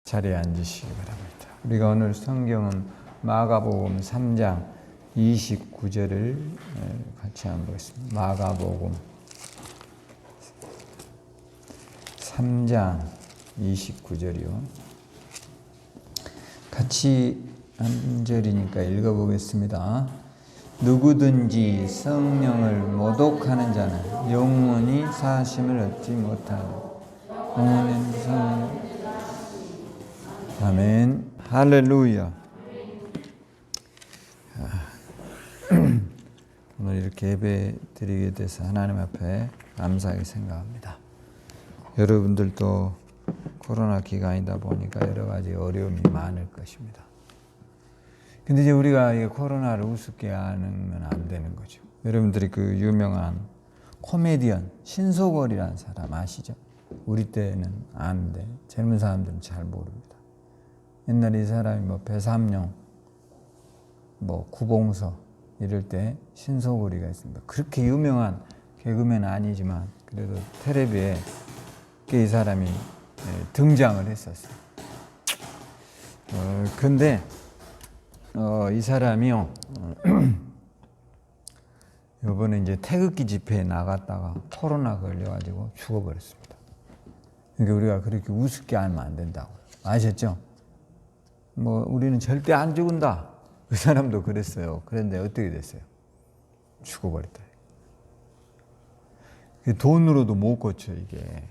자리에 앉으시기 바랍니다. 우리가 오늘 성경은 마가복음 3장 29절을 같이 한번 보겠습니다. 마가복음 3장 29절이요. 같이 한 절이니까 읽어보겠습니다. 누구든지 성령을 모독하는 자는 영원히 사심을 얻지 못하고 영원히 성 아멘. 할렐루야. 오늘 이렇게 예배 드리게 돼서 하나님 앞에 감사하게 생각합니다. 여러분들도 코로나 기간이다 보니까 여러 가지 어려움이 많을 것입니다. 근데 이제 우리가 이 코로나를 우습게 하면 안 되는 거죠. 여러분들이 그 유명한 코미디언 신소걸이라는 사람 아시죠? 우리 때는 아는데 젊은 사람들은 잘 모릅니다. 옛날에 이 사람이 배삼룡, 구봉서 이럴 때 신소걸이가 있습니다. 그렇게 유명한 개그맨은 아니지만 그래도 텔레비에 이 사람이 등장을 했었어요. 근데 이 사람이요 이번에 이제 태극기 집회에 나갔다가 코로나 걸려가지고 죽어버렸습니다. 그러니까 우리가 그렇게 우습게 하면 안 된다고 아셨죠? 우리는 절대 안 죽은다. 그 사람도 그랬어요. 그런데 어떻게 됐어요? 죽어버렸다. 돈으로도 못 고쳐, 이게.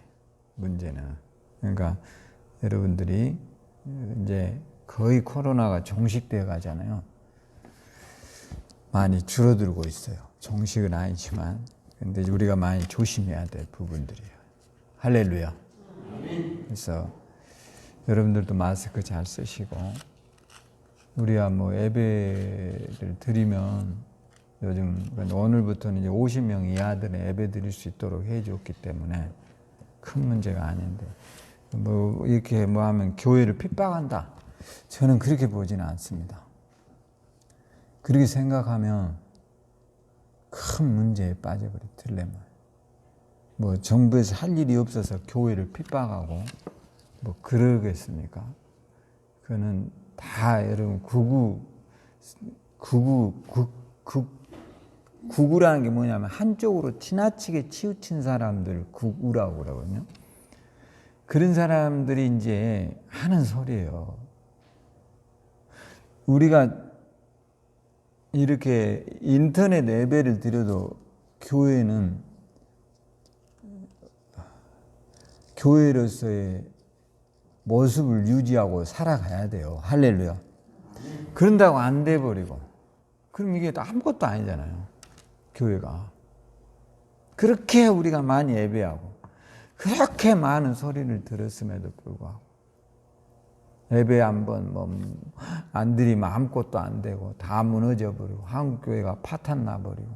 문제는. 그러니까 여러분들이 이제 거의 코로나가 종식되어 가잖아요. 많이 줄어들고 있어요. 종식은 아니지만. 근데 우리가 많이 조심해야 될 부분들이에요. 할렐루야. 그래서 여러분들도 마스크 잘 쓰시고, 우리가 예배를 드리면 요즘 오늘부터는 이제 50명 이하들은 예배 드릴 수 있도록 해줬기 때문에 큰 문제가 아닌데, 이렇게 하면 교회를 핍박한다. 저는 그렇게 보지는 않습니다. 그렇게 생각하면 큰 문제에 빠져버리더래요. 정부에서 할 일이 없어서 교회를 핍박하고 그러겠습니까? 그거는 다 여러분 구구라는 게 뭐냐면 한쪽으로 지나치게 치우친 사람들 구구라고 그러거든요. 그런 사람들이 이제 하는 소리예요. 우리가 이렇게 인터넷 예배를 드려도 교회는 교회로서의 모습을 유지하고 살아가야 돼요. 할렐루야. 그런다고 안 돼버리고 그럼 이게 아무것도 아니잖아요. 교회가 그렇게 우리가 많이 예배하고 그렇게 많은 소리를 들었음에도 불구하고 예배 한번 안 드리면 아무것도 안 되고 다 무너져 버리고 한국교회가 파탄 나버리고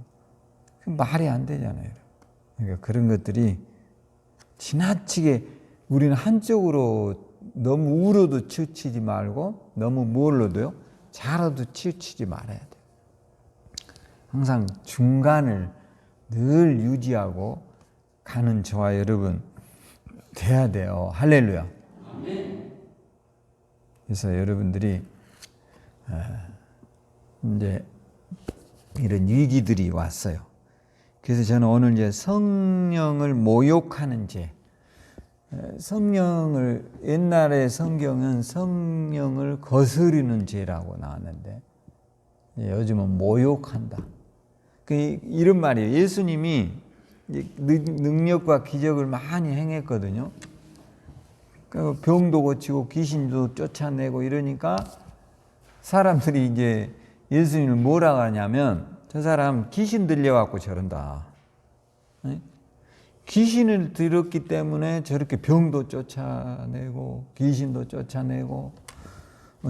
말이 안 되잖아요. 그러니까 그런 것들이 지나치게 우리는 한쪽으로 너무 우로도 치우치지 말고 너무 뭘로도요? 좌로도 치우치지 말아야 돼요. 항상 중간을 늘 유지하고 가는 저와 여러분 돼야 돼요. 할렐루야. 그래서 여러분들이 이제 이런 위기들이 왔어요. 그래서 저는 오늘 이제 성령을 모욕하는 죄, 성령을 옛날의 성경은 성령을 거스르는 죄라고 나왔는데 요즘은 모욕한다. 이런 말이에요. 예수님이 능력과 기적을 많이 행했거든요. 병도 고치고 귀신도 쫓아내고 이러니까 사람들이 이제 예수님을 뭐라 하냐면 저 사람 귀신 들려갖고 저런다. 귀신을 들었기 때문에 저렇게 병도 쫓아내고 귀신도 쫓아내고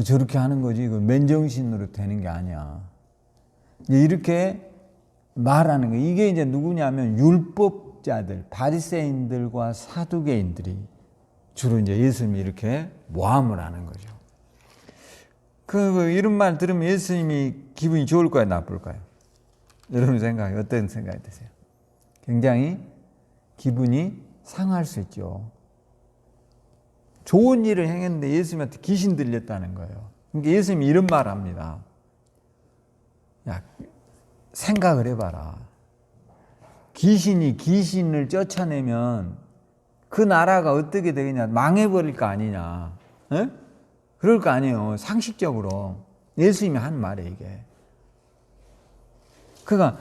저렇게 하는 거지. 이거 맨정신으로 되는 게 아니야. 이렇게 말하는 거예요. 이게 이제 누구냐면 율법자들, 바리새인들과 사두개인들이 주로 이제 예수님이 이렇게 모함을 하는 거죠. 이런 말 들으면 예수님이 기분이 좋을까요, 나쁠까요? 여러분 생각이 어떤 생각이 드세요? 굉장히 기분이 상할 수 있죠. 좋은 일을 행했는데 예수님한테 귀신 들렸다는 거예요. 그러니까 예수님이 이런 말 합니다. 야, 생각을 해봐라. 귀신이 귀신을 쫓아내면 그 나라가 어떻게 되겠냐? 망해버릴 거 아니냐? 에? 그럴 거 아니에요. 상식적으로. 예수님이 한 말이에요, 이게. 그러니까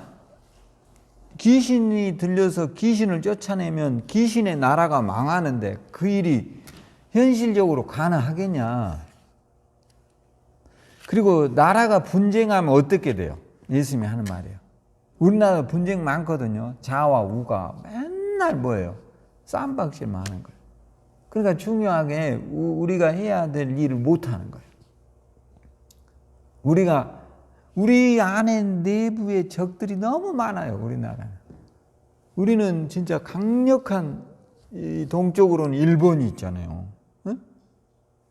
귀신이 들려서 귀신을 쫓아내면 귀신의 나라가 망하는데 그 일이 현실적으로 가능하겠냐? 그리고 나라가 분쟁하면 어떻게 돼요? 예수님이 하는 말이에요. 우리나라 분쟁 많거든요. 자와 우가 맨날 뭐예요? 쌈박질만 하는 거예요. 그러니까 중요하게 우리가 해야 될 일을 못 하는 거예요. 우리 안에 내부의 적들이 너무 많아요. 우리나라는. 우리는 진짜 강력한 동쪽으로는 일본이 있잖아요. 응?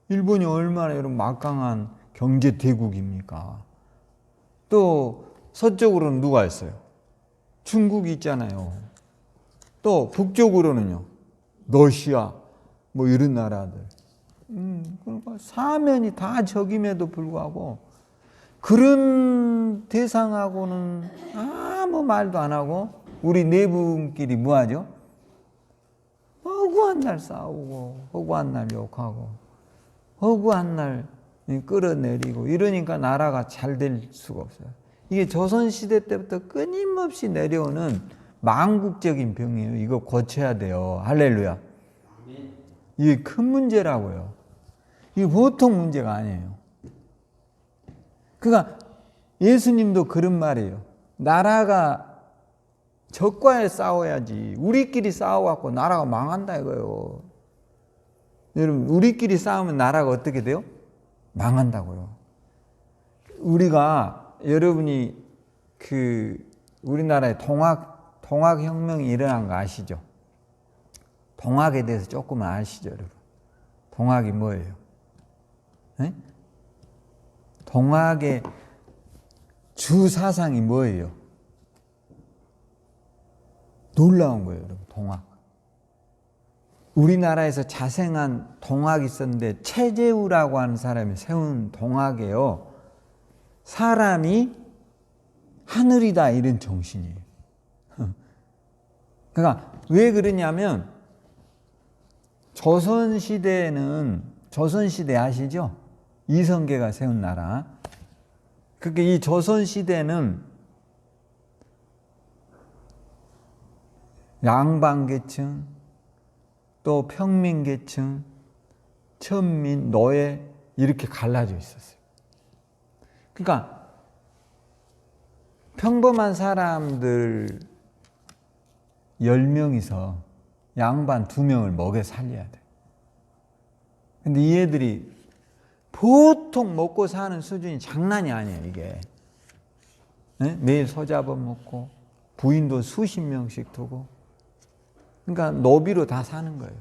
일본이 얼마나 여러분 막강한 경제 대국입니까? 또 서쪽으로는 누가 있어요? 중국이 있잖아요. 또 북쪽으로는요, 러시아 뭐 이런 나라들. 그러니까 사면이 다 적임에도 불구하고 그런 대상하고는 아무 말도 안 하고 우리 내부끼리 뭐 하죠? 허구한 날 싸우고 허구한 날 욕하고 허구한 날 끌어내리고 이러니까 나라가 잘 될 수가 없어요. 이게 조선시대 때부터 끊임없이 내려오는 망국적인 병이에요. 이거 고쳐야 돼요. 할렐루야. 이게 큰 문제라고요. 이게 보통 문제가 아니에요. 그러니까 예수님도 그런 말이에요. 나라가 적과에 싸워야지. 우리끼리 싸워갖고 나라가 망한다 이거예요. 여러분, 우리끼리 싸우면 나라가 어떻게 돼요? 망한다고요. 우리가 여러분이 우리나라에 동학혁명이 일어난 거 아시죠? 동학에 대해서 조금은 아시죠, 여러분? 동학이 뭐예요? 네? 동학의 주 사상이 뭐예요? 놀라운 거예요, 여러분. 동학. 우리나라에서 자생한 동학이 있었는데 최재우라고 하는 사람이 세운 동학이에요. 사람이 하늘이다 이런 정신이에요. 그러니까 왜 그러냐면 조선시대 아시죠? 이성계가 세운 나라. 그러니까 이 조선시대는 양반계층, 또 평민계층, 천민, 노예 이렇게 갈라져 있었어요. 그러니까 평범한 사람들 10명이서 양반 2명을 먹여 살려야 돼. 근데 이 애들이 보통 먹고 사는 수준이 장난이 아니에요, 이게. 네? 매일 소 잡아먹고 부인도 수십 명씩 두고. 그러니까 노비로 다 사는 거예요.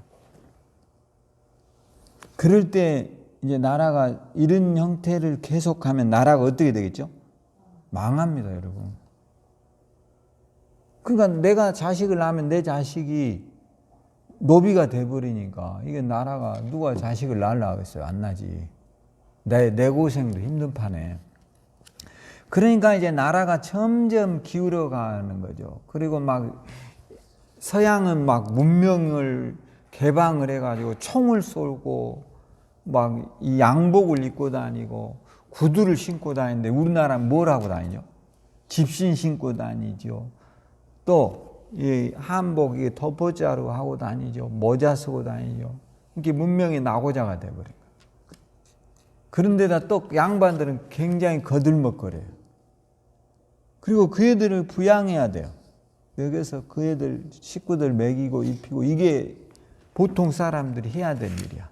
그럴 때 이제 나라가 이런 형태를 계속하면 나라가 어떻게 되겠죠? 망합니다, 여러분. 그러니까 내가 자식을 낳으면 내 자식이 노비가 돼버리니까 이게 나라가 누가 자식을 낳으려고 하겠어요? 안 나지. 내 고생도 힘든 판에. 그러니까 이제 나라가 점점 기울어 가는 거죠. 그리고 막 서양은 막 문명을 개방을 해가지고 총을 쏘고 막 이 양복을 입고 다니고 구두를 신고 다니는데 우리나라는 뭘 하고 다니죠? 집신 신고 다니죠. 또 이 한복 이게 덮어자루 하고 다니죠. 모자 쓰고 다니죠. 이게 문명의 낙오자가 돼버린 거예요. 그런데다 또 양반들은 굉장히 거들먹거려요. 그리고 그 애들을 부양해야 돼요. 여기서 그 애들 식구들 먹이고 입히고 이게 보통 사람들이 해야 될 일이야.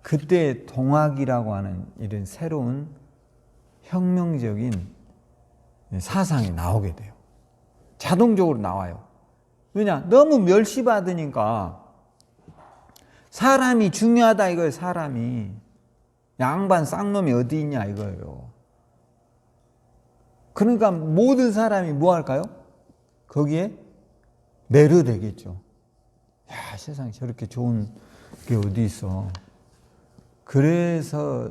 그때 동학이라고 하는 이런 새로운 혁명적인 사상이 나오게 돼요. 자동적으로 나와요. 왜냐? 너무 멸시받으니까 사람이 중요하다 이거예요. 사람이. 양반 쌍놈이 어디 있냐 이거예요. 그러니까 모든 사람이 뭐 할까요? 거기에 매료되겠죠. 야, 세상에 저렇게 좋은 그게 어디 있어. 그래서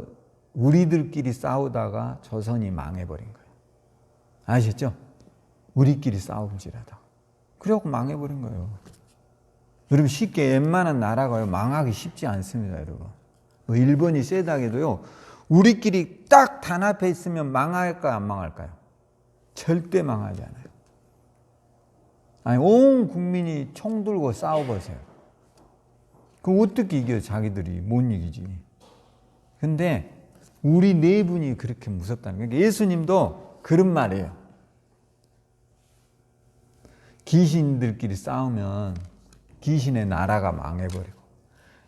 우리들끼리 싸우다가 조선이 망해버린 거예요. 아셨죠? 우리끼리 싸움질하다가. 그래갖고 망해버린 거예요. 여러분 쉽게 웬만한 나라가요 망하기 쉽지 않습니다. 여러분. 뭐 일본이 세다게도요 우리끼리 딱 단합해 있으면 망할까요 안 망할까요? 절대 망하지 않아요. 아니 온 국민이 총 들고 싸워보세요. 그럼 어떻게 이겨? 자기들이 못 이기지. 근데 우리 내분이 그렇게 무섭다는 거예요. 그러니까 예수님도 그런 말이에요. 귀신들끼리 싸우면 귀신의 나라가 망해버리고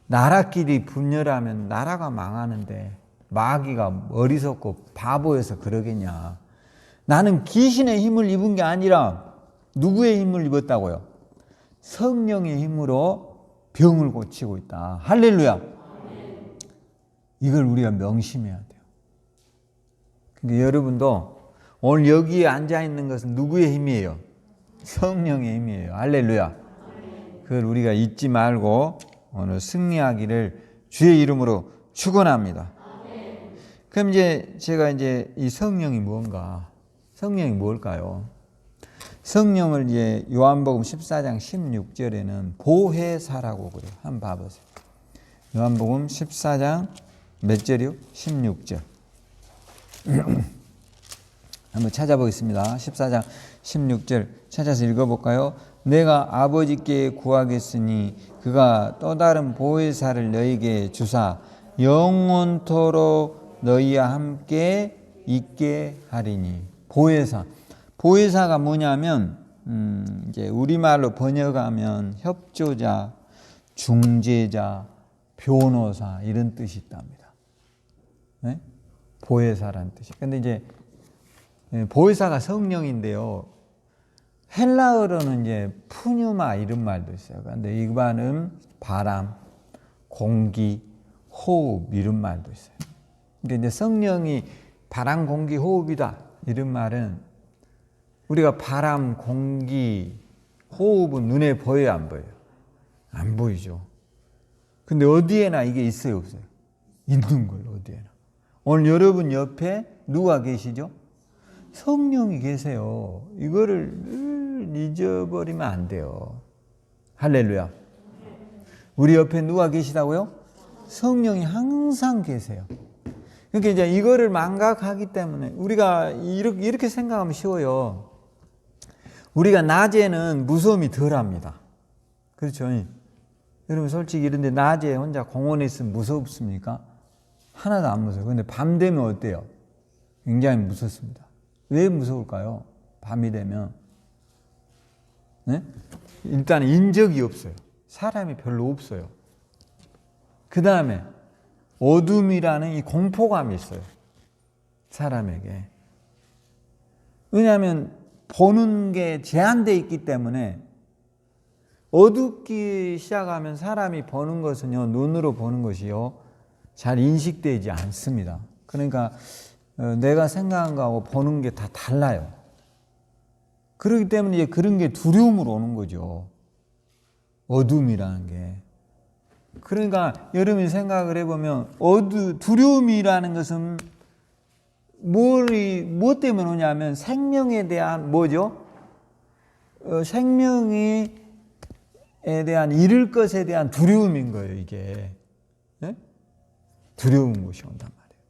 나라끼리 분열하면 나라가 망하는데 마귀가 어리석고 바보여서 그러겠냐. 나는 귀신의 힘을 입은 게 아니라 누구의 힘을 입었다고요? 성령의 힘으로 병을 고치고 있다. 할렐루야. 이걸 우리가 명심해야 돼요. 근데 여러분도 오늘 여기에 앉아있는 것은 누구의 힘이에요? 성령의 힘이에요. 할렐루야. 그걸 우리가 잊지 말고 오늘 승리하기를 주의 이름으로 축원합니다. 그럼 제가 이 성령이 뭔가? 성령이 뭘까요? 성령을 요한복음 14장 16절에는 보혜사라고 그래요. 한번 봐보세요. 요한복음 14장 몇 절이요? 16절. 한번 찾아보겠습니다. 14장 16절 찾아서 읽어볼까요? 내가 아버지께 구하겠으니 그가 또 다른 보혜사를 너희에게 주사 영원토록 너희와 함께 있게 하리니. 보혜사가 뭐냐면 이제 우리말로 번역하면 협조자, 중재자, 변호사 이런 뜻이 있답니다. 네? 보혜사라는 뜻이. 근데 이제 보혜사가 성령인데요. 헬라어로는 푸뉴마 이런 말도 있어요. 근데 이 말은 바람, 공기, 호흡 이런 말도 있어요. 그러니까 이제 성령이 바람, 공기, 호흡이다 이런 말은 우리가 바람, 공기, 호흡은 눈에 보여요, 안 보여요? 안 보이죠. 근데 어디에나 이게 있어요, 없어요? 있는 거예요, 어디에나. 오늘 여러분 옆에 누가 계시죠? 성령이 계세요. 이거를 늘 잊어버리면 안 돼요. 할렐루야. 우리 옆에 누가 계시다고요? 성령이 항상 계세요. 그러니까 이제 이거를 망각하기 때문에 우리가 이렇게 생각하면 쉬워요. 우리가 낮에는 무서움이 덜합니다. 그렇죠? 여러분 솔직히 이런데 낮에 혼자 공원에 있으면 무섭습니까? 하나도 안 무서워요. 근데 밤 되면 어때요? 굉장히 무섭습니다. 왜 무서울까요? 밤이 되면. 네? 일단 인적이 없어요. 사람이 별로 없어요. 그 다음에 어둠이라는 이 공포감이 있어요. 사람에게. 왜냐하면 보는 게 제한되어 있기 때문에 어둡기 시작하면 사람이 보는 것은요, 눈으로 보는 것이요, 잘 인식되지 않습니다. 그러니까 내가 생각한 거하고 보는 게 다 달라요. 그렇기 때문에 이제 그런 게 두려움으로 오는 거죠. 어둠이라는 게. 그러니까 여러분이 생각을 해보면 두려움이라는 것은 무엇 때문에 오냐면 생명에 대한 뭐죠? 생명에 대한 잃을 것에 대한 두려움인 거예요, 이게. 네? 두려운 것이 온단 말이에요.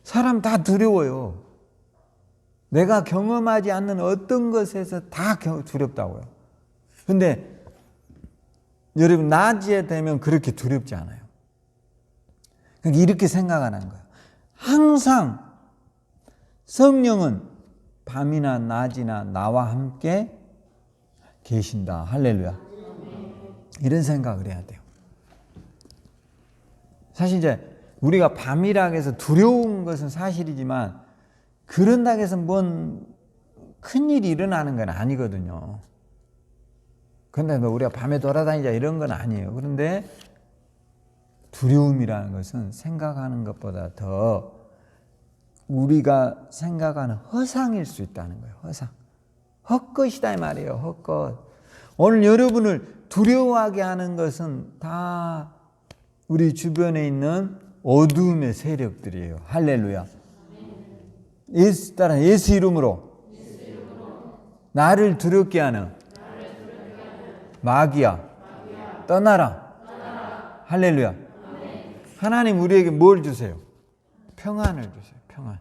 사람 다 두려워요. 내가 경험하지 않는 어떤 것에서 다 두렵다고요. 근데 여러분 낮에 되면 그렇게 두렵지 않아요. 그러니까 이렇게 생각하는 거예요. 항상 성령은 밤이나 낮이나 나와 함께 계신다. 할렐루야. 이런 생각을 해야 돼요. 사실 이제 우리가 밤이라고 해서 두려운 것은 사실이지만 그런다고 해서 뭔 큰일이 일어나는 건 아니거든요. 그런데 우리가 밤에 돌아다니자 이런 건 아니에요. 그런데 두려움이라는 것은 생각하는 것보다 더 우리가 생각하는 허상일 수 있다는 거예요. 허상. 헛것이다 이 말이에요. 헛것. 오늘 여러분을 두려워하게 하는 것은 다 우리 주변에 있는 어둠의 세력들이에요. 할렐루야. 예수 이름으로 나를 두렵게 하는 마귀야, 떠나라. 할렐루야. 하나님 우리에게 뭘 주세요? 평안을 주세요. 평안.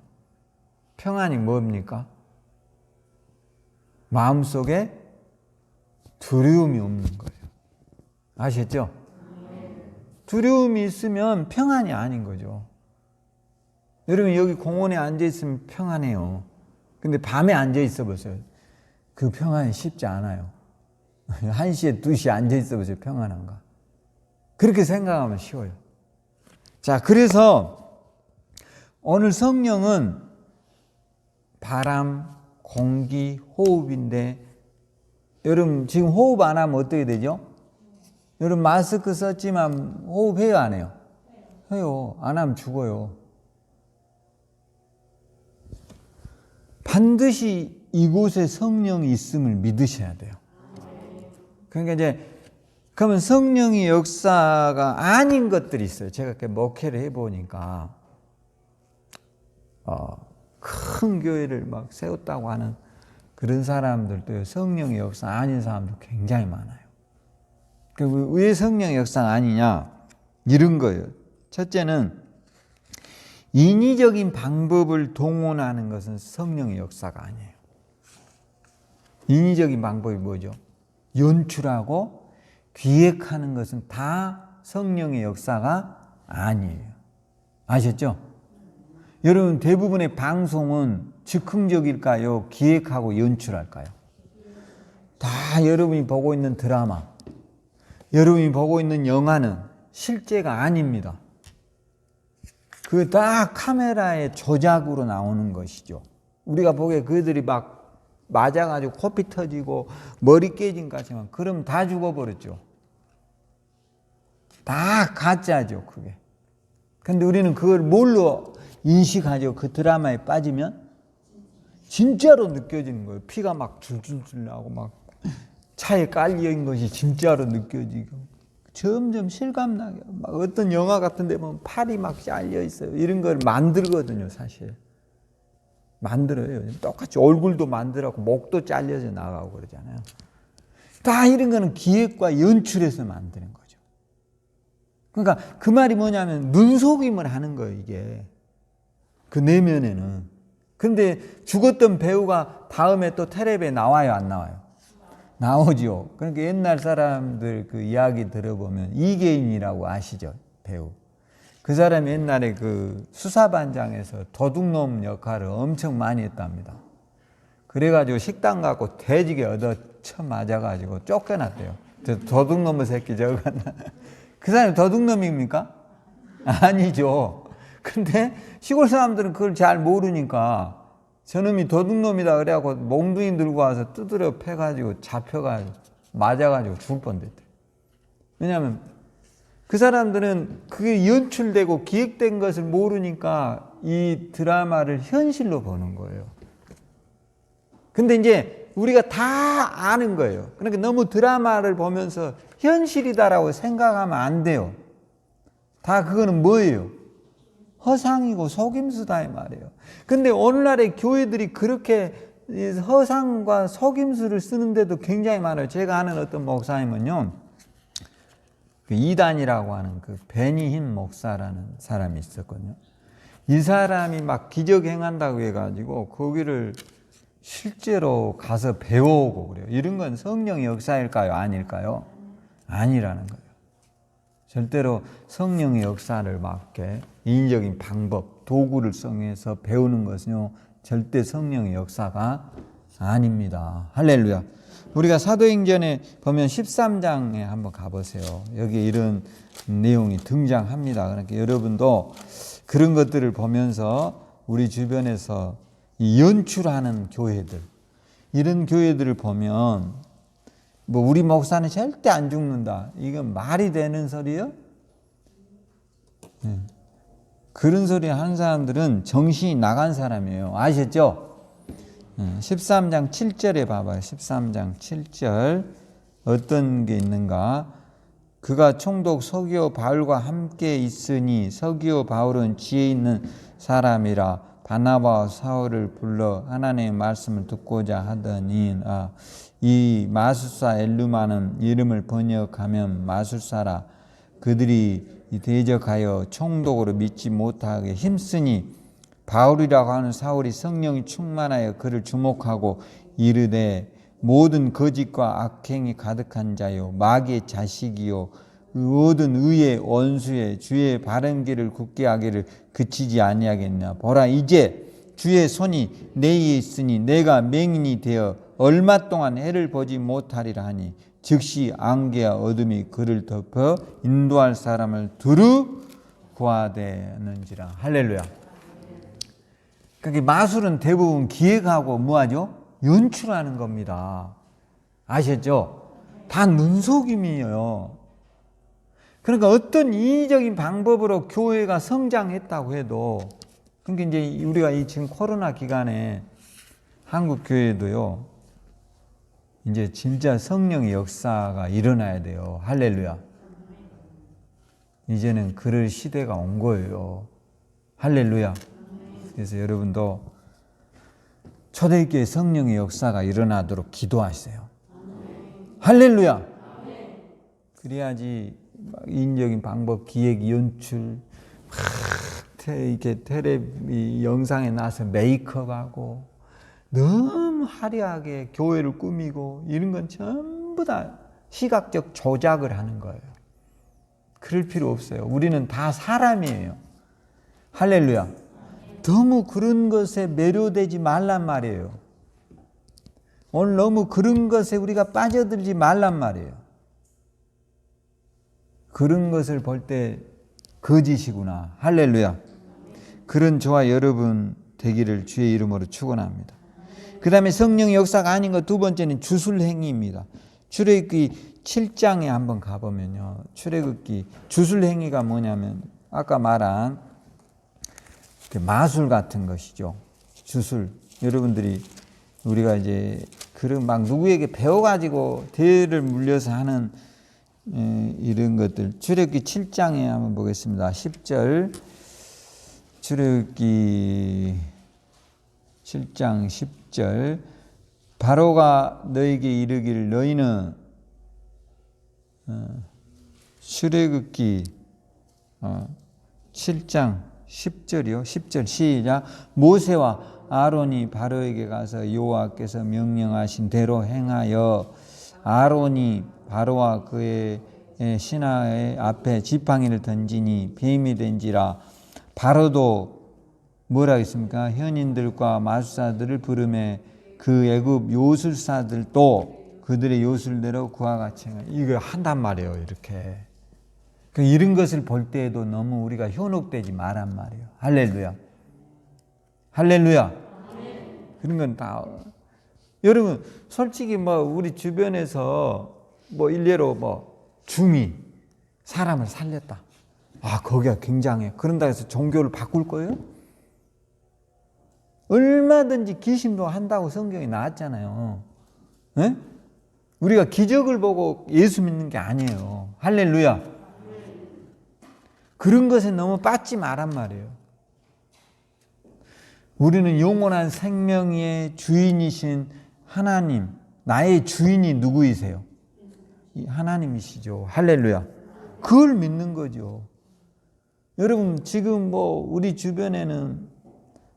평안이 뭡니까? 마음속에 두려움이 없는 거예요. 아셨죠? 두려움이 있으면 평안이 아닌 거죠. 여러분 여기 공원에 앉아있으면 평안해요. 근데 밤에 앉아있어 보세요. 그 평안이 쉽지 않아요. 1시에 2시에 앉아있어 보세요. 평안한가? 그렇게 생각하면 쉬워요. 자, 그래서 오늘 성령은 바람, 공기, 호흡인데 여러분 지금 호흡 안 하면 어떻게 되죠? 여러분 마스크 썼지만 호흡해요 안 해요? 해요. 안 하면 죽어요. 반드시 이곳에 성령이 있음을 믿으셔야 돼요. 그러니까 이제 그러면 성령의 역사가 아닌 것들이 있어요. 제가 이렇게 목회를 해보니까 큰 교회를 막 세웠다고 하는 그런 사람들도 성령의 역사 아닌 사람도 굉장히 많아요. 왜 성령의 역사가 아니냐? 이런 거예요. 첫째는 인위적인 방법을 동원하는 것은 성령의 역사가 아니에요. 인위적인 방법이 뭐죠? 연출하고 기획하는 것은 다 성령의 역사가 아니에요. 아셨죠? 여러분 대부분의 방송은 즉흥적일까요? 기획하고 연출할까요? 다 여러분이 보고 있는 드라마, 여러분이 보고 있는 영화는 실제가 아닙니다. 그게 다 카메라의 조작으로 나오는 것이죠. 우리가 보기에 그들이 막 맞아가지고 코피 터지고 머리 깨진 것이지만 그럼 다 죽어버렸죠. 다 가짜죠, 그게. 근데 우리는 그걸 뭘로 인식하죠? 그 드라마에 빠지면 진짜로 느껴지는 거예요. 피가 막 줄줄줄 나고 막 차에 깔려있는 것이 진짜로 느껴지고 점점 실감나게 막 어떤 영화 같은 데 보면 팔이 막 잘려 있어요. 이런 걸 만들거든요, 사실. 만들어요. 똑같이 얼굴도 만들었고 목도 잘려져 나가고 그러잖아요. 다 이런 거는 기획과 연출해서 만드는 거죠. 그러니까 그 말이 뭐냐면 눈속임을 하는 거예요, 이게. 그 내면에는. 근데 죽었던 배우가 다음에 또 텔레비에 나와요, 안 나와요? 나오죠. 그러니까 옛날 사람들 그 이야기 들어보면 이계인이라고 아시죠? 배우. 그 사람이 옛날에 그 수사반장에서 도둑놈 역할을 엄청 많이 했답니다. 그래가지고 식당 갖고 돼지게 얻어 쳐맞아가지고 쫓겨났대요. 도둑놈의 새끼 저거. 그 사람이 도둑놈입니까? 아니죠. 근데 시골 사람들은 그걸 잘 모르니까 저놈이 도둑놈이다 그래갖고 몽둥이 들고 와서 두드려 패가지고 잡혀가지고 맞아가지고 죽을 뻔됐대요. 왜냐하면 그 사람들은 그게 연출되고 기획된 것을 모르니까 이 드라마를 현실로 보는 거예요. 근데 이제 우리가 다 아는 거예요. 그러니까 너무 드라마를 보면서 현실이다라고 생각하면 안 돼요. 다 그거는 뭐예요? 허상이고 속임수다 이 말이에요. 근데 오늘날의 교회들이 그렇게 허상과 속임수를 쓰는데도 굉장히 많아요. 제가 아는 어떤 목사님은요, 그 이단이라고 하는 그 베니힌 목사라는 사람이 있었거든요. 이 사람이 막 기적 행한다고 해가지고 거기를 실제로 가서 배워오고 그래요. 이런 건 성령의 역사일까요? 아닐까요? 아니라는 거예요. 절대로 성령의 역사를 막게 인위적인 방법, 도구를 성해서 배우는 것은요, 절대 성령의 역사가 아닙니다. 할렐루야. 우리가 사도행전에 보면 13장에 한번 가보세요. 여기에 이런 내용이 등장합니다. 그러니까 여러분도 그런 것들을 보면서 우리 주변에서 연출하는 교회들, 이런 교회들을 보면 뭐 우리 목사는 절대 안 죽는다, 이건 말이 되는 소리요? 그런 소리 하는 사람들은 정신이 나간 사람이에요. 아셨죠? 13장 7절에 봐봐요. 13장 7절 어떤 게 있는가? 그가 총독 서기오 바울과 함께 있으니 서기오 바울은 지혜 있는 사람이라 바나바와 사울을 불러 하나님의 말씀을 듣고자 하더니 이 마술사 엘루마는 이름을 번역하면 마술사라. 그들이 대적하여 총독으로 믿지 못하게 힘쓰니 바울이라고 하는 사울이 성령이 충만하여 그를 주목하고 이르되 모든 거짓과 악행이 가득한 자요 마귀의 자식이요 모든 의의 원수의 주의 바른 길을 굳게 하기를 그치지 아니하겠냐. 보라 이제 주의 손이 내에 있으니 내가 맹인이 되어 얼마 동안 해를 보지 못하리라 하니 즉시 안개와 어둠이 그를 덮어 인도할 사람을 두루 구하되는지라. 할렐루야. 그러니까 마술은 대부분 기획하고 뭐하죠? 연출하는 겁니다. 아셨죠? 다 눈속임이에요. 그러니까 어떤 인위적인 방법으로 교회가 성장했다고 해도, 그러니까 이제 우리가 이 지금 코로나 기간에 한국 교회도요, 이제 진짜 성령의 역사가 일어나야 돼요. 할렐루야. 이제는 그럴 시대가 온 거예요. 할렐루야. 그래서 여러분도 초대교회 성령의 역사가 일어나도록 기도하세요. 할렐루야. 그래야지 인적인 방법, 기획, 연출, 이렇게 텔레비 영상에 나서 메이크업하고 너무 화려하게 교회를 꾸미고 이런 건 전부 다 시각적 조작을 하는 거예요. 그럴 필요 없어요. 우리는 다 사람이에요. 할렐루야. 너무 그런 것에 매료되지 말란 말이에요. 오늘 너무 그런 것에 우리가 빠져들지 말란 말이에요. 그런 것을 볼 때 거짓이구나. 할렐루야. 그런 저와 여러분 되기를 주의 이름으로 축원합니다. 그 다음에 성령의 역사가 아닌 것 두 번째는 주술행위입니다. 출애굽기 7장에 한번 가보면요. 출애굽기 주술행위가 뭐냐면 아까 말한 마술 같은 것이죠. 주술. 여러분들이 우리가 이제 그런 막 누구에게 배워가지고 대를 물려서 하는 이런 것들. 출애굽기 7장에 한번 보겠습니다. 10절. 출애굽기 7장 10절. 바로가 너에게 이르기를 너희는 출애굽기 7장 10절이요. 10절 시작. 모세와 아론이 바로에게 가서 여호와께서 명령하신 대로 행하여 아론이 바로와 그의 신하의 앞에 지팡이를 던지니 뱀이 된지라. 바로도 뭐라 했습니까? 현인들과 마술사들을 부르매 그 애굽 요술사들도 그들의 요술대로 그와 같이 이거 한단 말이에요. 이렇게. 이런 것을 볼 때에도 너무 우리가 현혹되지 말란 말이에요. 할렐루야. 할렐루야. 그런 건 다 여러분 솔직히 뭐 우리 주변에서 뭐 일례로 중이 사람을 살렸다. 거기가 굉장해. 그런다 해서 종교를 바꿀 거예요? 얼마든지 기심도 한다고 성경에 나왔잖아요. 네? 우리가 기적을 보고 예수 믿는 게 아니에요. 할렐루야. 그런 것에 너무 빠지지 말란 말이에요. 우리는 영원한 생명의 주인이신 하나님, 나의 주인이 누구이세요? 하나님이시죠. 할렐루야. 그걸 믿는 거죠. 여러분 지금 우리 주변에는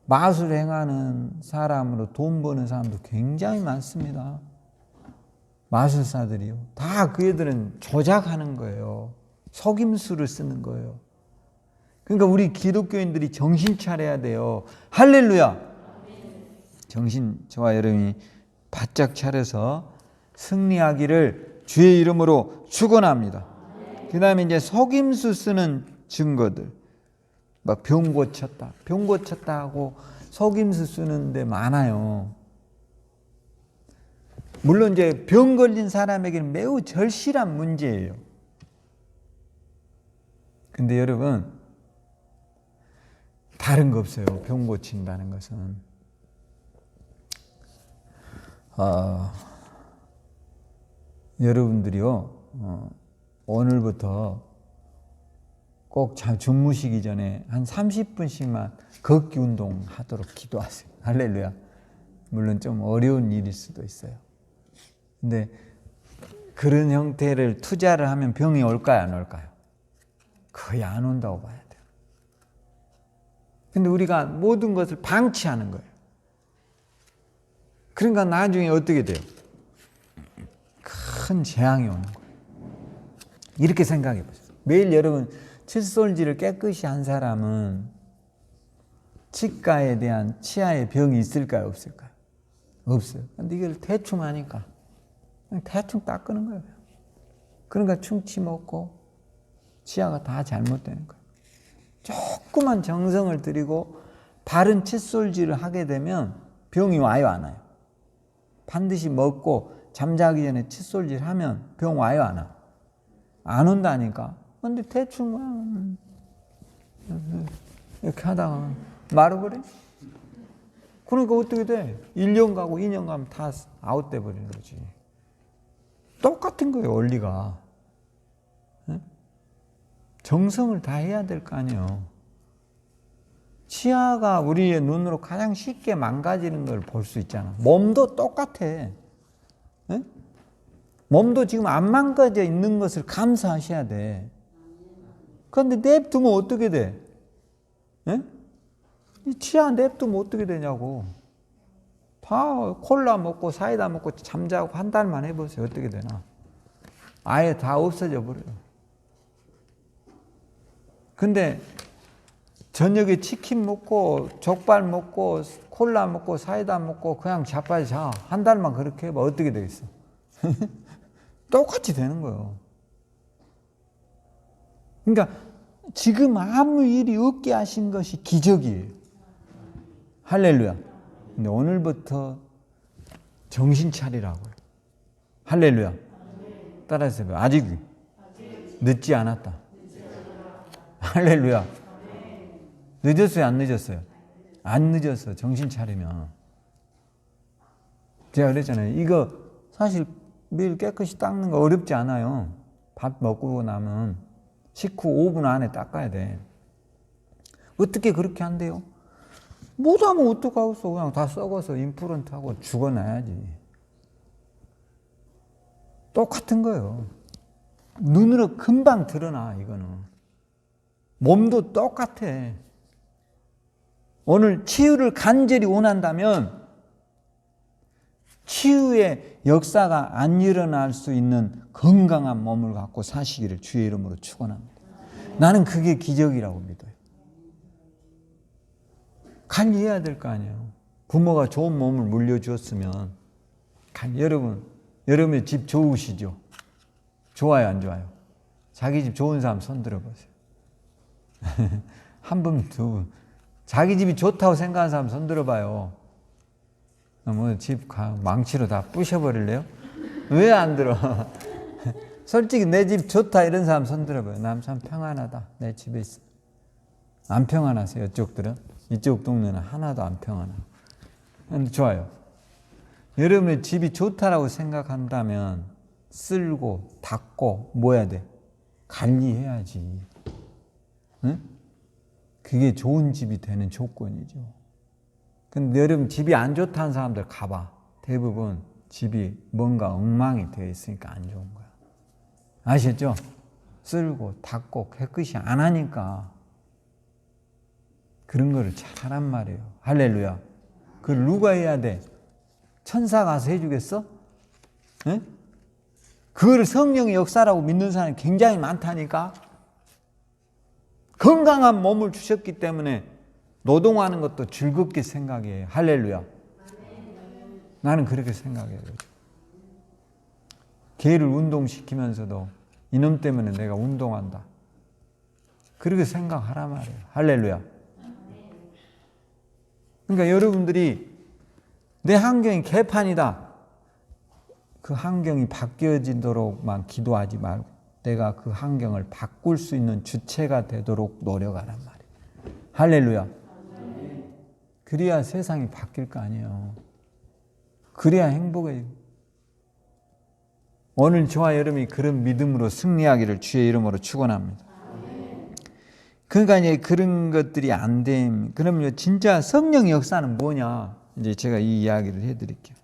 마술 행하는 사람으로 돈 버는 사람도 굉장히 많습니다. 마술사들이요. 다 그 애들은 조작하는 거예요. 속임수를 쓰는 거예요. 그러니까 우리 기독교인들이 정신 차려야 돼요. 할렐루야. 정신 저와 여러분이 바짝 차려서 승리하기를 주의 이름으로 축원합니다. 그 다음에 이제 속임수 쓰는 증거들. 막 병 고쳤다 하고 속임수 쓰는 데 많아요. 물론 이제 병 걸린 사람에게는 매우 절실한 문제예요. 근데 여러분 다른 거 없어요. 병 고친다는 것은. 여러분들이요, 오늘부터 꼭 주무시기 전에 한 30분씩만 걷기 운동 하도록 기도하세요. 할렐루야. 물론 좀 어려운 일일 수도 있어요. 근데 그런 형태를 투자를 하면 병이 올까요, 안 올까요? 거의 안 온다고 봐야 돼요. 근데 우리가 모든 것을 방치하는 거예요. 그러니까 나중에 어떻게 돼요? 큰 재앙이 오는 거예요. 이렇게 생각해 보세요. 매일 여러분 칫솔질을 깨끗이 한 사람은 치과에 대한 치아에 병이 있을까요, 없을까요? 없어요. 근데 이걸 대충 하니까 그냥 대충 닦는 거예요. 그러니까 충치 먹고 치아가 다 잘못되는 거예요. 조그만 정성을 들이고 바른 칫솔질을 하게 되면 병이 와요, 안 와요? 반드시 먹고 잠자기 전에 칫솔질 하면 병 와요, 안 와요? 안 온다니까. 근데 대충 이렇게 하다가 말아버려. 그러니까 어떻게 돼? 1년 가고 2년 가면 다 아웃돼 버리는 거지. 똑같은 거예요, 원리가. 정성을 다 해야 될 거 아니에요. 치아가 우리의 눈으로 가장 쉽게 망가지는 걸 볼 수 있잖아. 몸도 똑같아. 몸도 지금 안 망가져 있는 것을 감사하셔야 돼. 그런데 냅두면 어떻게 돼? 이 치아 냅두면 어떻게 되냐고. 다 콜라 먹고 사이다 먹고 잠자고 한 달만 해보세요. 어떻게 되나. 아예 다 없어져 버려요. 근데 저녁에 치킨 먹고 족발 먹고 콜라 먹고 사이다 먹고 그냥 자빠져 자. 한 달만 그렇게 해봐. 어떻게 되겠어? 똑같이 되는 거예요. 그러니까 지금 아무 일이 없게 하신 것이 기적이에요. 할렐루야. 근데 오늘부터 정신 차리라고요. 할렐루야. 따라서 아직 늦지 않았다. 할렐루야. 늦었어요, 안 늦었어요? 안 늦었어. 정신 차리면. 제가 그랬잖아요. 이거 사실 매일 깨끗이 닦는 거 어렵지 않아요. 밥 먹고 나면 식후 5분 안에 닦아야 돼. 어떻게 그렇게 한대요? 못하면 어떡하겠어. 그냥 다 썩어서 임플란트하고 죽어놔야지. 똑같은 거예요. 눈으로 금방 드러나, 이거는. 몸도 똑같아. 오늘 치유를 간절히 원한다면 치유의 역사가 안 일어날 수 있는 건강한 몸을 갖고 사시기를 주의 이름으로 축원합니다. 나는 그게 기적이라고 믿어요. 관리해야 될 거 아니에요. 부모가 좋은 몸을 물려주었으면 여러분의 집 좋으시죠? 좋아요, 안 좋아요? 자기 집 좋은 사람 손 들어보세요. 한 분, 두 분. 자기 집이 좋다고 생각하는 사람 손 들어봐요. 뭐 집 망치로 다 부셔버릴래요? 왜 안 들어? 솔직히 내 집 좋다 이런 사람 손 들어봐요. 난 참 평안하다. 내 집에 있어. 안 평안하세요, 이쪽들은? 이쪽 동네는 하나도 안 평안하고. 근데 좋아요. 여러분의 집이 좋다라고 생각한다면 쓸고 닦고 뭐 해야 돼? 관리해야지. 응? 그게 좋은 집이 되는 조건이죠. 근데 여러분 집이 안 좋다는 사람들 가봐. 대부분 집이 뭔가 엉망이 되어 있으니까 안 좋은 거야. 아시죠? 쓸고 닦고 깨끗이 안 하니까 그런 거를 잘하란 말이에요. 할렐루야. 그걸 누가 해야 돼? 천사 가서 해주겠어? 네? 그걸 성령의 역사라고 믿는 사람이 굉장히 많다니까. 건강한 몸을 주셨기 때문에 노동하는 것도 즐겁게 생각해. 할렐루야. 나는 그렇게 생각해요. 개를 운동시키면서도 이놈 때문에 내가 운동한다. 그렇게 생각하란 말이에요. 할렐루야. 그러니까 여러분들이 내 환경이 개판이다. 그 환경이 바뀌어지도록만 기도하지 말고 내가 그 환경을 바꿀 수 있는 주체가 되도록 노력하란 말이에요. 할렐루야. 그래야 세상이 바뀔 거 아니에요. 그래야 행복해요. 오늘 저와 여러분이 그런 믿음으로 승리하기를 주의 이름으로 축원합니다. 그러니까 이제 그런 것들이 안 됨. 그러면 진짜 성령의 역사는 뭐냐? 이제 제가 이 이야기를 해드릴게요.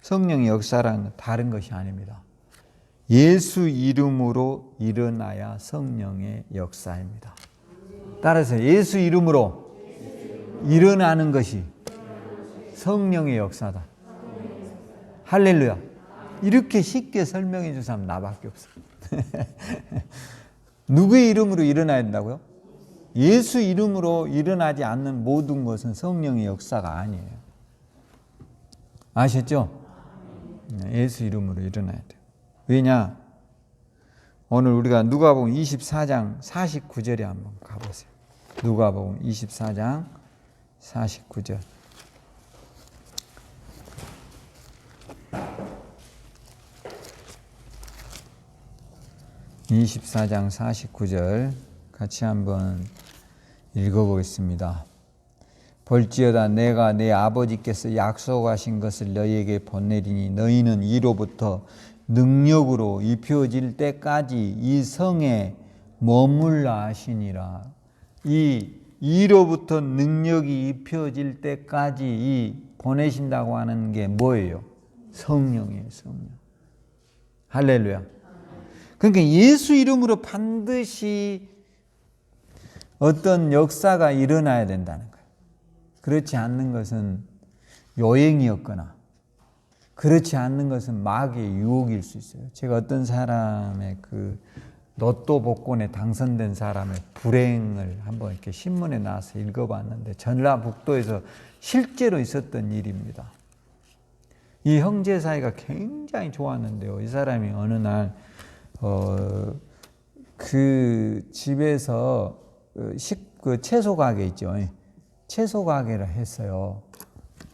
성령의 역사라는 건 다른 것이 아닙니다. 예수 이름으로 일어나야 성령의 역사입니다. 따라서 예수 이름으로 일어나는 것이 성령의 역사다. 할렐루야. 이렇게 쉽게 설명해 줄 사람 나밖에 없어. 누구의 이름으로 일어나야 된다고요? 예수 이름으로 일어나지 않는 모든 것은 성령의 역사가 아니에요. 아셨죠? 예수 이름으로 일어나야 돼요. 왜냐? 오늘 우리가 누가복음 24장 49절에 한번 가보세요. 누가복음 24장 49절. (24장 49절) 같이 한번 읽어보겠습니다. 볼지어다 내가 내 아버지께서 약속하신 것을 너희에게 보내리니 너희는 이로부터 능력으로 입혀질 때까지 이 성에 머물라 하시니라. 이로부터 능력이 입혀질 때까지 이 보내신다고 하는 게 뭐예요? 성령이에요. 성령. 할렐루야. 그러니까 예수 이름으로 반드시 어떤 역사가 일어나야 된다는 거예요. 그렇지 않는 것은 요행이었거나 그렇지 않는 것은 마귀의 유혹일 수 있어요. 제가 어떤 사람의 그 로또 복권에 당선된 사람의 불행을 한번 이렇게 신문에 나와서 읽어봤는데 전라북도에서 실제로 있었던 일입니다. 이 형제 사이가 굉장히 좋았는데요. 이 사람이 어느 날 그 집에서 그 채소 가게 있죠. 채소 가게를 했어요.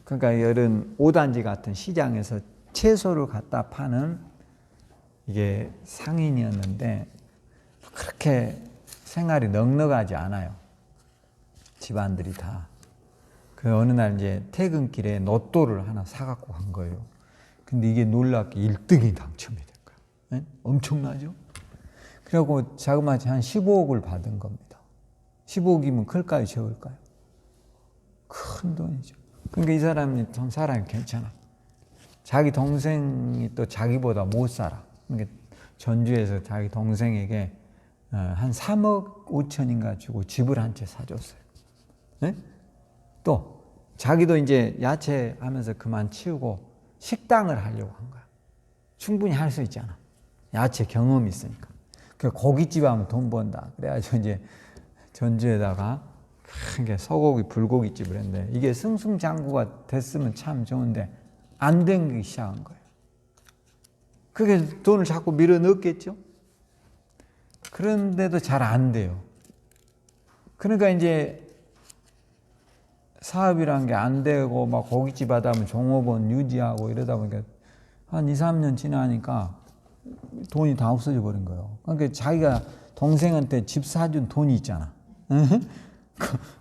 그러니까 이런 5단지 같은 시장에서 채소를 갖다 파는 이게 상인이었는데 그렇게 생활이 넉넉하지 않아요. 집안들이 다. 그 어느 날 이제 퇴근길에 로또를 하나 사갖고 간 거예요. 근데 이게 놀랍게 1등이 당첨이 된 거예요. 네? 엄청나죠? 그리고 자그마치 한 15억을 받은 겁니다. 15억이면 클까요? 적을까요? 큰 돈이죠. 그러니까 이 사람이 참 사람이 괜찮아. 자기 동생이 또 자기보다 못 살아. 그러니까 전주에서 자기 동생에게 한 3억 5천인가 주고 집을 한 채 사줬어요. 네? 또 자기도 이제 야채 하면서 그만 치우고 식당을 하려고 한 거야. 충분히 할 수 있잖아. 야채 경험이 있으니까. 그 고깃집 하면 돈 번다. 그래가지고 이제 전주에다가 큰 소고기 불고기집을 했는데 이게 승승장구가 됐으면 참 좋은데 안 된 게 시작한 거예요. 그게 돈을 자꾸 밀어 넣었겠죠. 그런데도 잘 안 돼요. 그러니까 이제 사업이란 게 안 되고 막 고깃집 하다 보면 종업원 유지하고 이러다 보니까 한 2, 3년 지나니까 돈이 다 없어져 버린 거예요. 그러니까 자기가 동생한테 집 사준 돈이 있잖아.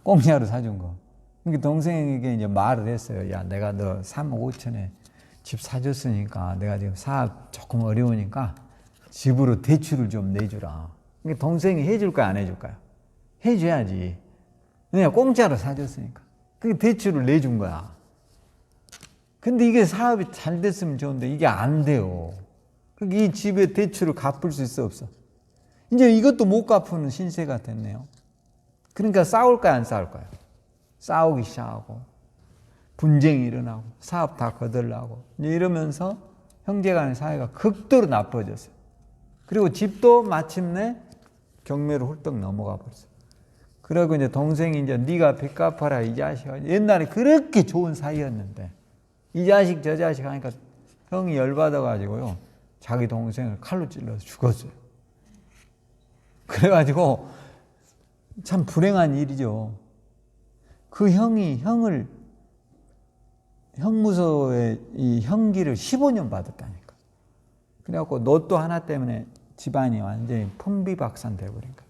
공짜로 사준 거. 그러니까 동생에게 이제 말을 했어요. 야, 내가 너 3억 5천에 집 사줬으니까 내가 지금 사업 조금 어려우니까 집으로 대출을 좀 내주라. 그러니까 동생이 해줄 거야, 안 해줄까요? 해줘야지. 그냥 공짜로 사줬으니까. 그게 대출을 내준 거야. 근데 이게 사업이 잘 됐으면 좋은데 이게 안 돼요. 그러니까 이 집의 대출을 갚을 수 있어, 없어? 이제 이것도 못 갚는 신세가 됐네요. 그러니까 싸울까요, 안 싸울까요? 싸우기 시작하고 분쟁이 일어나고 사업 다 거들라고 이러면서 형제간의 사이가 극도로 나빠졌어요. 그리고 집도 마침내 경매로 훌떡 넘어가 버렸어요. 그러고 이제 동생이 이제 네가 빚 갚아라 이 자식아. 옛날에 그렇게 좋은 사이였는데 이 자식 저 자식 하니까 형이 열받아 가지고요 자기 동생을 칼로 찔러서 죽었어요. 그래가지고 참 불행한 일이죠. 그 형이 형무소에 이 형기를 15년 받았다니까. 그래갖고 로또 하나 때문에 집안이 완전히 풍비박산 돼버린 거야.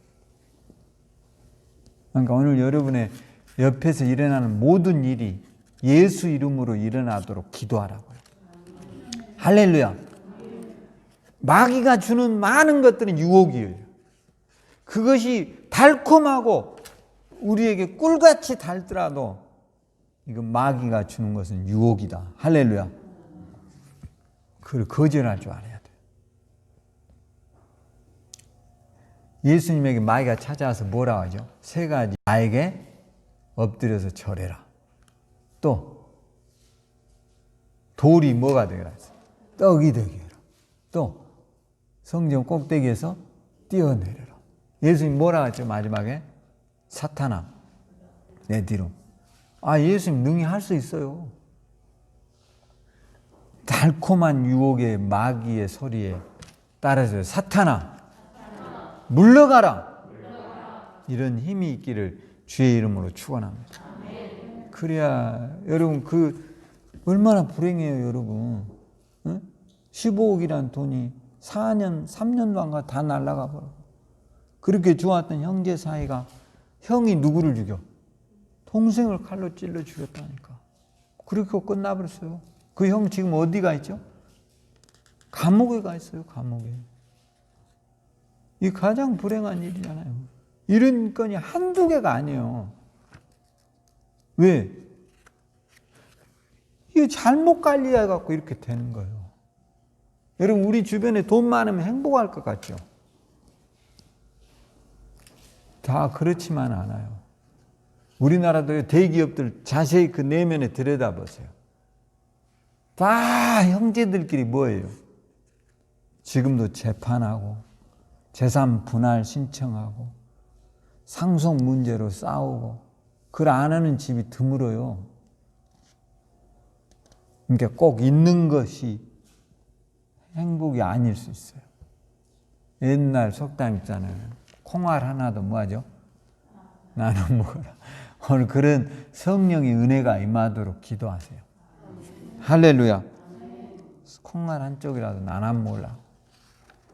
그러니까 오늘 여러분의 옆에서 일어나는 모든 일이 예수 이름으로 일어나도록 기도하라고요. 할렐루야. 마귀가 주는 많은 것들은 유혹이에요. 그것이 달콤하고 우리에게 꿀같이 달더라도 이건 마귀가 주는 것은 유혹이다. 할렐루야. 그걸 거절할 줄 알아야 돼. 예수님에게 마귀가 찾아와서 뭐라고 하죠? 세 가지. 나에게 엎드려서 절해라. 또 돌이 뭐가 되라 했어요? 떡이 되게 해라. 또 성전 꼭대기에서 뛰어내려라. 예수님 뭐라고 했죠? 마지막에 사탄아 내 뒤로. 예수님 능히 할 수 있어요. 달콤한 유혹의 마귀의 소리에 따라서 사탄아 물러가라. 이런 힘이 있기를 주의 이름으로 축원합니다. 그래야 여러분 얼마나 불행해요 여러분. 15억이란 돈이 4년 3년도 안 가 다 날아가 버려. 그렇게 좋았던 형제 사이가 형이 누구를 죽여? 동생을 칼로 찔러 죽였다니까. 그렇게 끝나버렸어요. 그 형 지금 어디 가 있죠? 감옥에 가 있어요. 감옥에. 이 가장 불행한 일이잖아요. 이런 건이 한두 개가 아니에요. 왜? 이게 잘못 관리해갖고 이렇게 되는 거예요. 여러분 우리 주변에 돈 많으면 행복할 것 같죠? 다 그렇지만 않아요. 우리나라도 대기업들 자세히 그 내면에 들여다보세요. 다 형제들끼리 뭐예요? 지금도 재판하고 재산 분할 신청하고 상속 문제로 싸우고 그걸 안 하는 집이 드물어요. 그러니까 꼭 있는 것이 행복이 아닐 수 있어요. 옛날 속담 있잖아요. 콩알 하나도 뭐하죠? 나눠 먹어라. 오늘 그런 성령의 은혜가 임하도록 기도하세요. 할렐루야. 콩알 한 쪽이라도 나눠 먹으려고.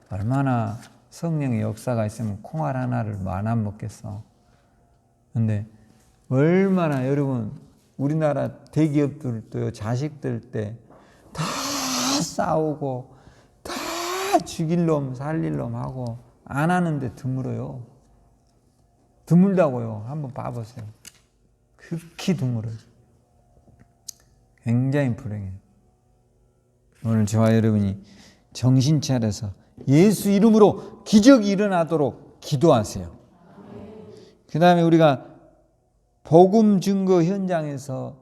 얼마나 성령의 역사가 있으면 콩알 하나를 나눠 먹겠어. 근데 얼마나 여러분 우리나라 대기업들도 자식들 때 다 싸우고 다 죽일 놈 살릴 놈 하고 안 하는데 드물어요. 드물다고요. 한번 봐보세요. 극히 드물어요. 굉장히 불행해요. 오늘 저와 여러분이 정신 차려서 예수 이름으로 기적이 일어나도록 기도하세요. 그 다음에 우리가 복음 증거 현장에서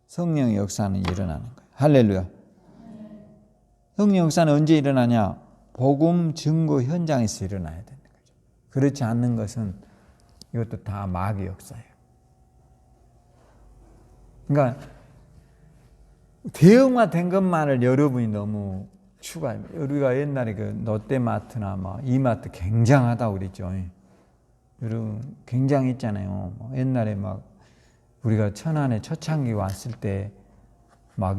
성령의 역사는 일어나는 거예요. 할렐루야. 성령 역사는 언제 일어나냐? 복음 증거 현장에서 일어나야 되는 거죠. 그렇지 않는 것은 이것도 다 마귀 역사예요. 그러니까 대형화된 것만을 여러분이 너무 추가합니다. 우리가 옛날에 그 롯데마트나 이마트 굉장하다고 그랬죠. 여러분 굉장했잖아요. 옛날에 우리가 천안에 초창기 왔을 때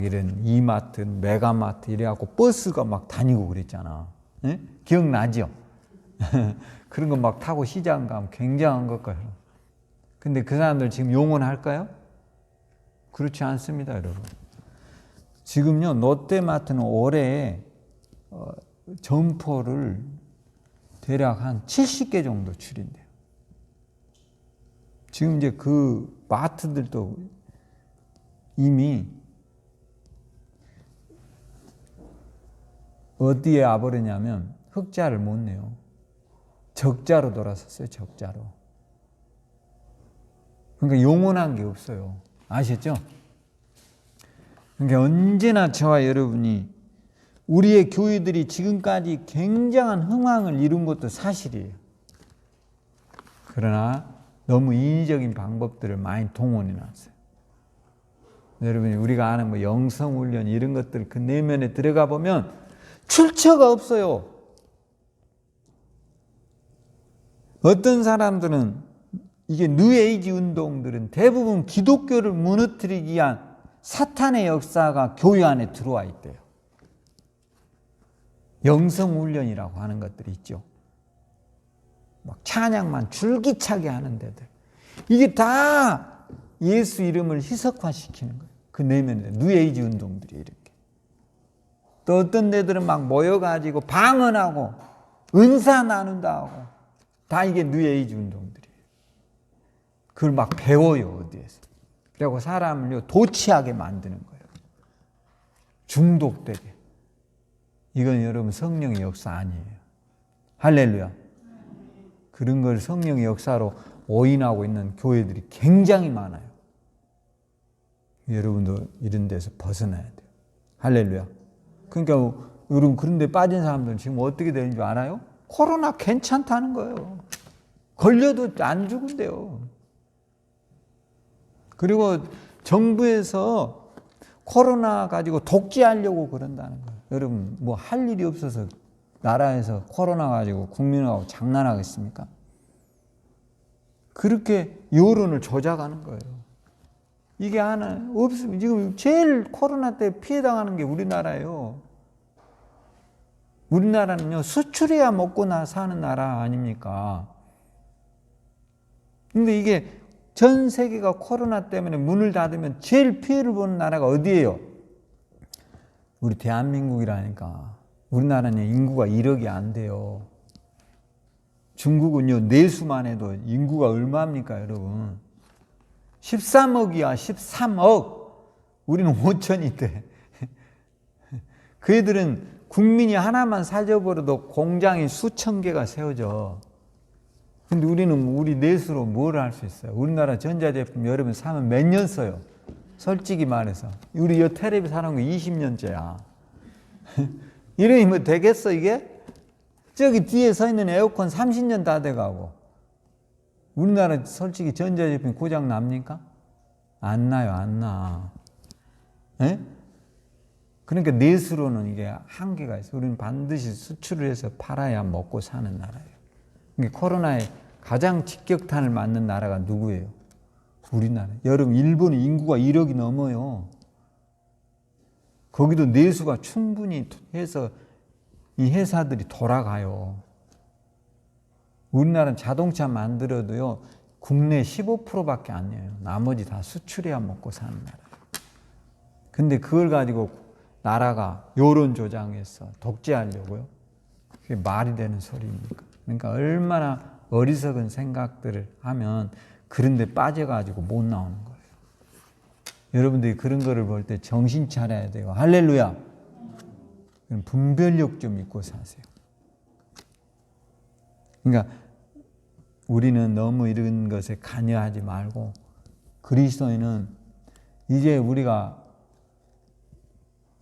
이런 이마트, 메가마트 이래갖고 버스가 다니고 그랬잖아. 네? 기억나죠? 그런 거 타고 시장 가면 굉장한 것 같아요. 근데 그 사람들 지금 용언할까요? 그렇지 않습니다, 여러분. 지금요, 롯데마트는 올해 점포를 대략 한 70개 정도 줄인대요. 지금 이제 그 마트들도 이미 어디에 와버리냐면 흑자를 못 내요. 적자로 돌아섰어요. 적자로. 그러니까 영원한 게 없어요. 아셨죠? 그러니까 언제나 저와 여러분이 우리의 교회들이 지금까지 굉장한 흥황을 이룬 것도 사실이에요. 그러나 너무 인위적인 방법들을 많이 동원해 놨어요. 여러분이 우리가 아는 영성훈련 이런 것들 그 내면에 들어가 보면 출처가 없어요. 어떤 사람들은 이게 뉴에이지 운동들은 대부분 기독교를 무너뜨리기 위한 사탄의 역사가 교회 안에 들어와 있대요. 영성훈련이라고 하는 것들이 있죠. 찬양만 줄기차게 하는 데들. 이게 다 예수 이름을 희석화시키는 거예요. 그 내면에 뉴에이지 운동들이 이렇게. 또 어떤 데들은 막 모여가지고 방언하고 은사 나눈다 하고 다 이게 뉴에이지 운동들이에요. 그걸 막 배워요, 어디에서. 그리고 사람을 도취하게 만드는 거예요. 중독되게. 이건 여러분 성령의 역사 아니에요. 할렐루야. 그런 걸 성령의 역사로 오인하고 있는 교회들이 굉장히 많아요. 여러분도 이런 데서 벗어나야 돼요. 할렐루야. 그러니까 여러분 그런 데 빠진 사람들은 지금 어떻게 되는 줄 알아요? 코로나 괜찮다는 거예요. 걸려도 안 죽은대요. 그리고 정부에서 코로나 가지고 독재하려고 그런다는 거예요. 여러분 뭐 할 일이 없어서 나라에서 코로나 가지고 국민하고 장난하겠습니까? 그렇게 여론을 조작하는 거예요. 이게 하나 없으면 지금 제일 코로나 때 피해당하는 게 우리나라예요. 우리나라는요 수출해야 먹고 사는 나라 아닙니까? 근데 이게 전 세계가 코로나 때문에 문을 닫으면 제일 피해를 보는 나라가 어디예요? 우리 대한민국이라니까. 우리나라는 인구가 1억이 안 돼요. 중국은요 내수만 해도 인구가 얼마입니까 여러분? 13억이야 13억. 우리는 5천이 돼. 그 애들은 국민이 하나만 살려버려도 공장이 수천 개가 세워져. 근데 우리는 우리 내수로 뭘 할 수 있어요? 우리나라 전자제품 여러분 사면 몇 년 써요? 솔직히 말해서 우리 이 텔레비 사는 거 20년째야. 이러니 뭐 되겠어 이게? 저기 뒤에 서 있는 에어컨 30년 다 돼가고. 우리나라 솔직히 전자제품 고장 납니까? 안 나요, 안 나. 에? 그러니까 내수로는 이게 한계가 있어요. 우리는 반드시 수출을 해서 팔아야 먹고 사는 나라예요. 그러니까 코로나에 가장 직격탄을 맞는 나라가 누구예요? 우리나라. 여러분 일본이 인구가 1억이 넘어요. 거기도 내수가 충분히 해서 이 회사들이 돌아가요. 우리나라는 자동차 만들어도요 국내 15%밖에 안 내요. 나머지 다 수출해야 먹고 사는 나라예요. 근데 그걸 가지고 나라가 여론 조장해서 독재하려고요? 그게 말이 되는 소리입니까? 그러니까 얼마나 어리석은 생각들을 하면 그런 데 빠져가지고 못 나오는 거예요. 여러분들이 그런 거를 볼 때 정신 차려야 돼요. 할렐루야. 분별력 좀 있고 사세요. 그러니까 우리는 너무 이런 것에 관여하지 말고 그리스도인은 이제 우리가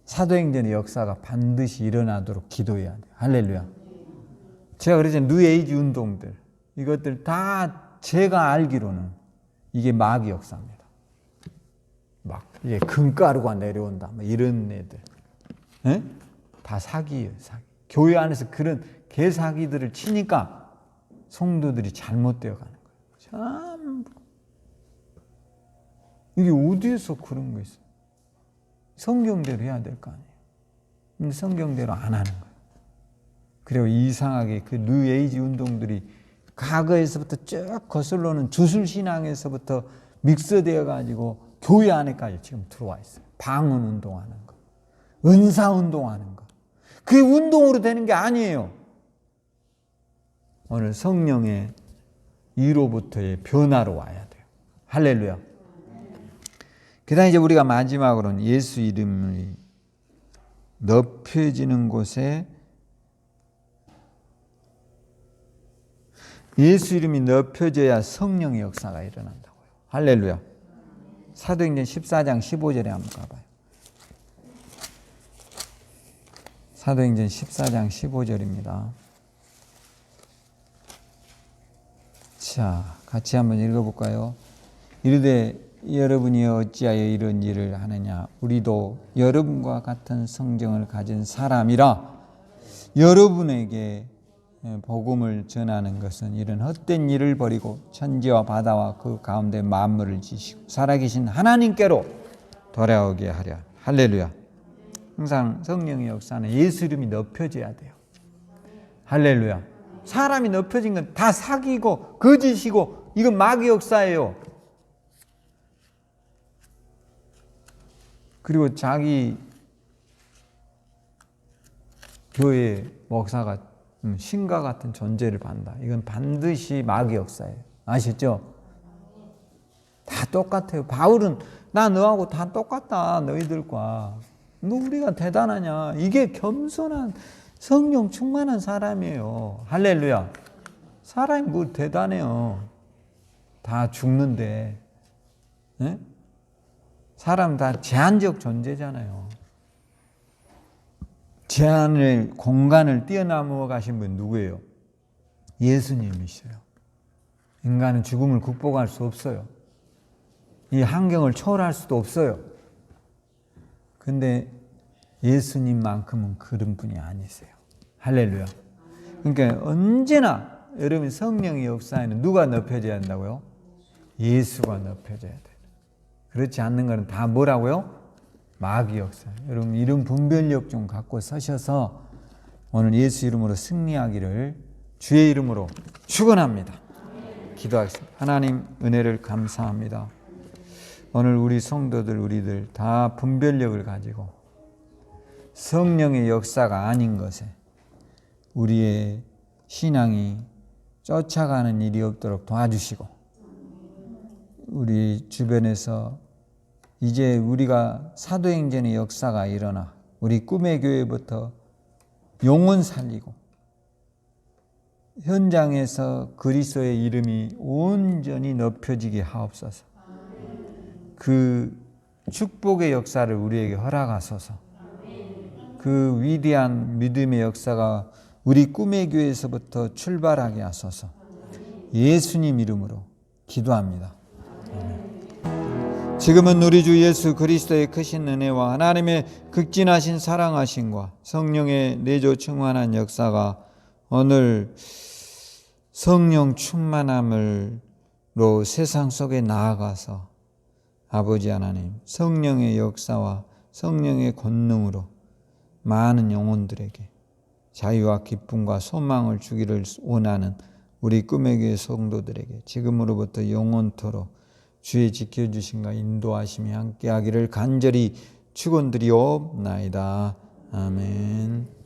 사도행전의 역사가 반드시 일어나도록 기도해야 돼요. 할렐루야. 제가 그랬잖아요. 뉴에이지 운동들 이것들 다 제가 알기로는 이게 마귀 역사입니다. 막 이게 금가루가 내려온다 뭐 이런 애들 에? 다 사기예요. 사기. 교회 안에서 그런 개사기들을 치니까 성도들이 잘못되어 가는 거예요. 참 이게 어디에서 그런 거 있어요? 성경대로 해야 될 거 아니에요. 근데 성경대로 안 하는 거예요. 그리고 이상하게 그 뉴에이지 운동들이 과거에서부터 쭉 거슬러오는 주술신앙에서부터 믹스되어 가지고 교회 안에까지 지금 들어와 있어요. 방언 운동하는 거, 은사 운동하는 거. 그게 운동으로 되는 게 아니에요. 오늘 성령의 이로부터의 변화로 와야 돼요. 할렐루야. 그 다음에 이제 우리가 마지막으로는 예수 이름이 높여지는 곳에 예수 이름이 높여져야 성령의 역사가 일어난다고요. 할렐루야. 사도행전 14장 15절에 한번 가봐요. 사도행전 14장 15절입니다. 자, 같이 한번 읽어볼까요? 이르되 여러분이 어찌하여 이런 일을 하느냐? 우리도 여러분과 같은 성정을 가진 사람이라 여러분에게 복음을 전하는 것은 이런 헛된 일을 버리고 천지와 바다와 그 가운데 만물을 지시고 살아계신 하나님께로 돌아오게 하랴. 할렐루야. 항상 성령의 역사는 예수 이름이 높여져야 돼요. 할렐루야. 사람이 높여진 건 다 사기고 거짓이고 이건 마귀 역사예요. 그리고 자기 교회 목사가 신과 같은 존재를 받는다. 이건 반드시 마귀 역사예요. 아시죠? 다 똑같아요. 바울은 나 너하고 다 똑같다. 너희들과. 너 우리가 대단하냐. 이게 겸손한 성령 충만한 사람이에요. 할렐루야. 사람이 뭐 대단해요. 다 죽는데. 네? 사람 다 제한적 존재잖아요. 공간을 뛰어넘어 가신 분 누구예요? 예수님이셔요. 인간은 죽음을 극복할 수 없어요. 이 환경을 초월할 수도 없어요. 근데 예수님만큼은 그런 분이 아니세요. 할렐루야. 그러니까 언제나 여러분 성령의 역사에는 누가 높여져야 한다고요? 예수가 높여져야 돼요. 그렇지 않는 것은 다 뭐라고요? 마귀 역사. 여러분 이런 분별력 좀 갖고 서셔서 오늘 예수 이름으로 승리하기를 주의 이름으로 축원합니다. 기도하겠습니다. 하나님 은혜를 감사합니다. 오늘 우리 성도들 우리들 다 분별력을 가지고 성령의 역사가 아닌 것에 우리의 신앙이 쫓아가는 일이 없도록 도와주시고 우리 주변에서 이제 우리가 사도행전의 역사가 일어나 우리 꿈의 교회부터 영혼 살리고 현장에서 그리스도의 이름이 온전히 높여지게 하옵소서. 그 축복의 역사를 우리에게 허락하소서. 그 위대한 믿음의 역사가 우리 꿈의 교회에서부터 출발하게 하소서. 예수님 이름으로 기도합니다. 지금은 우리 주 예수 그리스도의 크신 은혜와 하나님의 극진하신 사랑하심과 성령의 내조 충만한 역사가 오늘 성령 충만함으로 세상 속에 나아가서 아버지 하나님 성령의 역사와 성령의 권능으로 많은 영혼들에게 자유와 기쁨과 소망을 주기를 원하는 우리 꿈의 교회 성도들에게 지금으로부터 영원토록 주의 지켜주심과 인도하심이 함께하기를 간절히 축원드리옵나이다. 아멘.